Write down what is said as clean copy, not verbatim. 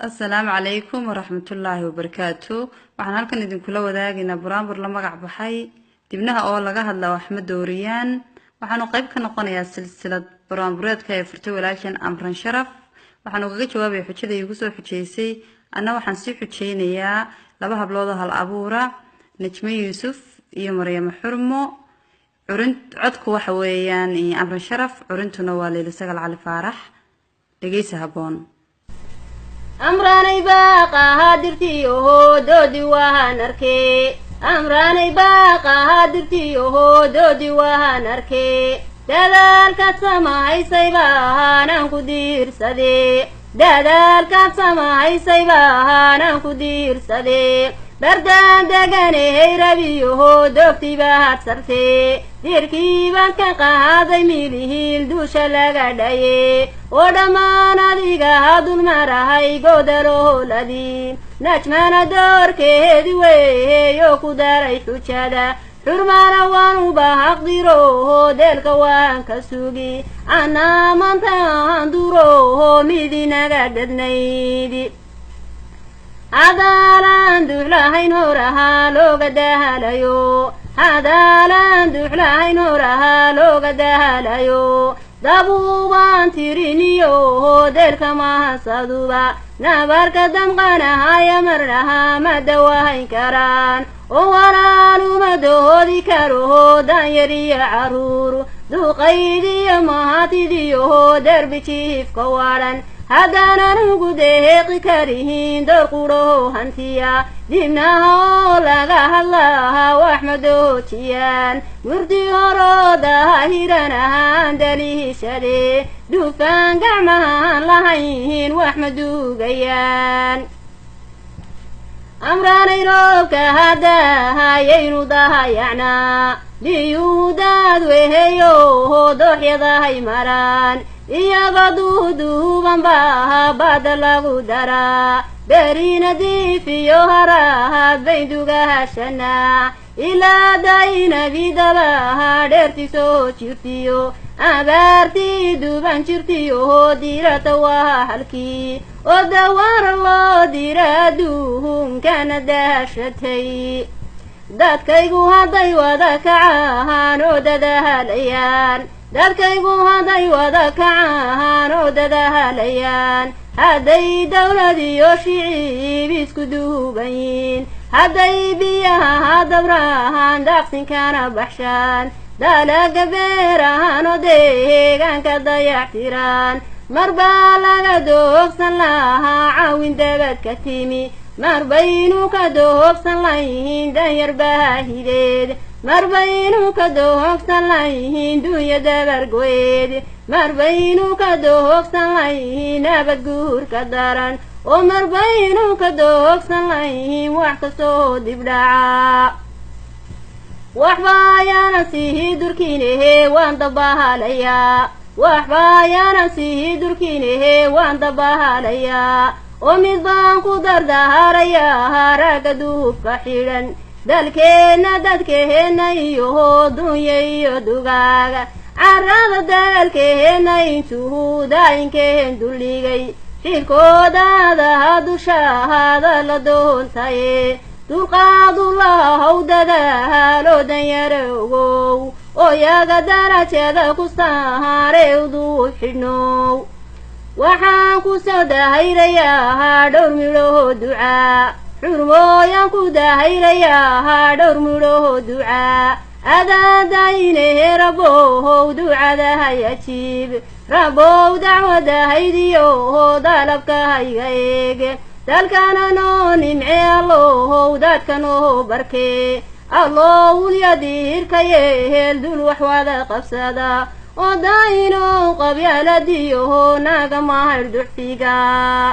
السلام عليكم ورحمة الله وبركاته. waxaan halkan idinkula wadaagaynaa buraanbur la magac baxay dibnaha oo laga hadla Axmed Dooriyaan. waxaanu qayb ka noqonayaa silsilad buraanbureedka ee furtay walaashan Amran Sharaf. waxaan uga jawaabay xujada igu soo xujeysay anna waxaan si xujeynayaa laba hablood oo hal abuura Najmi Yusuf iyo Maryam Xurmo. codku waxa weeyaan Amran Sharaf, curintuna waa Leila Sagal Cali Faarax. dhageysa haboon. أمراني باقا هادرتي دودي وهانركي أمراني باقا هادرتي دودي وهانركي دادالك سماعي سيباها نانكو دير سدي دادالك سماعي سيباها نانكو دير سدي بردان دقاني هي ربيوه دوبتي بهات سرتي ديركي بانكا قاضي ميليهيل دوشا لغاداي ودمان adiga hadul marahay godaro ladin najmana doorkeedi weeyo ku daray xujada xurmana waan u baaqdiro delka waan ka sugi ana maanta anduro midinaga dadnaydi adalan duhlahayn horaha looga dahalayo adalan duhlahayn horaha looga dahalayo dabuban tiriniyo delka mahasaduba nabarka damqana haya marnaha madawahayn karaan oo walaalu madoodi karo danyariya caruuru duqaydiyo mahatidiyo derbi jiifka waran haddaanan ugu deeqi karihin door quro hantiya dibnaha oo laga hadlaha wax madoojiyaan murdi horoodaha hiranahaan daliishade dhufaan gacmahaan lahayn wax maduugayaan amraanay roobka haddahayaynu dahayacnaa liyuudaad weheyo dooxyadahay maraan iyaga duuduuban baaha baada lagu daraa berina diifiyo harahaad bayn dugahashanaa ilaa daynabidabaha dheerti soo jirtiyo abaartii duuban jirtiyo dirata waa halkii oo dawaana loo dira adduunkana daashatay dadkaygu hadday wada kacahaan oo dadahalayaan dadkaygu hadday wada kacahaan oo dadahalayaan hadday dawlad iyo shiciib isku duubayin hadday biyaha dabrahaan daaqsinkana baxshaan dalaga beerahaan oo deegaanka dayactiraan marbaa laga doogsan lahaa caawin dabad ka timi marbaynu ka doogsan layihiin danyar baahideed marbaynu ka doogsan layihiin dunya dabargoed marbaynu ka doogsan layihiin nabad guurka daran oo marbaynu ka doogsan layihiin wax kastoo dibdhaca waxba ayaana sii durkiinehe waan dabahalayaa waxba ayaana sii durkiinehe waan dabahalayaa oo mid baan ku dardaharayaa ragga duubka xidhan dalkeenna dadkeenna iyo dunya iyo dugaaga carrada dalkeenna intuu daayinkeen dulligay xilkoodaadaha dushahaada la doontaye dulqaadulahaw dadaaloo danyarowgow oo yaga darajada ku saaree uduub xidhnow waxaan ku soo dahayrayaa dhowr midhoo ducaa xurmooyaan ku dahayrayaa dhowr midhoo ducaa adaadaynehe rabow ducadahay ajiib rabow dacwadahaydiyo dalabka hayga eeg dalkana noo nimce allow dadka noo barkee allow ulyadiirkaye heel dul wax wada qabsada oo daayino qabyaaladiyo naga mahar duxfiga